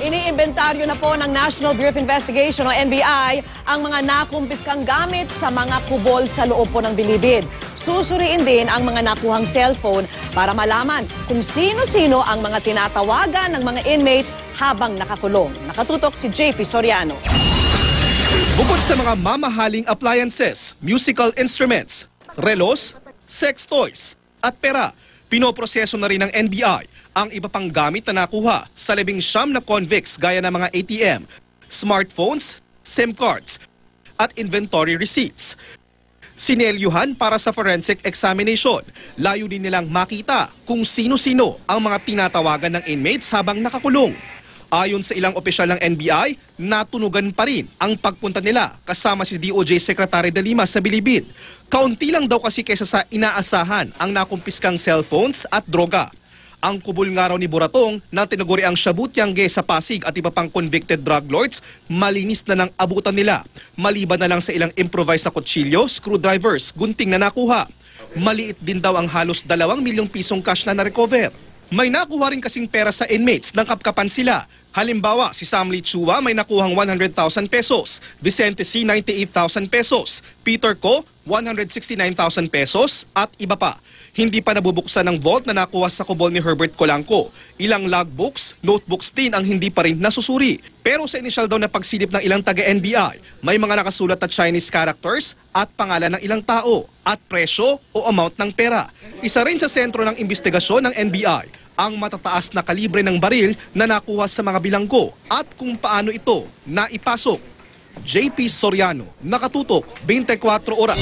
Iniimbentaryo na po ng National Bureau of Investigation o NBI ang mga nakumpiskang gamit sa mga kubol sa loob po ng bilibid. Susuriin din ang mga nakuhang cellphone para malaman kung sino-sino ang mga tinatawagan ng mga inmate habang nakakulong. Nakatutok si JP Soriano. Bukod sa mga mamahaling appliances, musical instruments, relos, sex toys at pera, pinoproseso na rin ng NBI ang iba pang gamit na nakuha sa 19 na convicts gaya ng mga ATM, smartphones, SIM cards at inventory receipts. Sinelyuhan para sa forensic examination. Layunin nilang makita kung sino-sino ang mga tinatawagan ng inmates habang nakakulong. Ayon sa ilang opisyal ng NBI, natunugan pa rin ang pagpunta nila kasama si DOJ Secretary de Lima sa bilibid. Kaunti lang daw kasi kaysa sa inaasahan ang nakumpiskang cellphones at droga. Ang kubol nga raw ni Buratong na tinaguri ang Shabu Tiangge sa Pasig at iba pang convicted drug lords, malinis na ng abutan nila. Maliban na lang sa ilang improvised na kutsilyo, screwdrivers, gunting na nakuha. Maliit din daw ang halos 2 milyong pisong cash na na-recover. May nakuha rin kasing pera sa inmates ng kapkapan sila. Halimbawa, si Samli Chua may nakuhang 100,000 pesos, Vicente C. 98,000 pesos, Peter Ko 169,000 pesos at iba pa. Hindi pa nabubuksan ng vault na nakuha sa kubol ni Herbert Colanco. Ilang logbooks, notebooks din ang hindi pa rin nasusuri. Pero sa inisyal daw na pagsilip ng ilang taga-NBI, may mga nakasulat na Chinese characters at pangalan ng ilang tao at presyo o amount ng pera. Isa rin sa sentro ng investigasyon ng NBI ang matataas na kalibre ng baril na nakuha sa mga bilanggo at kung paano ito naipasok. JP Soriano, nakatutok 24 oras.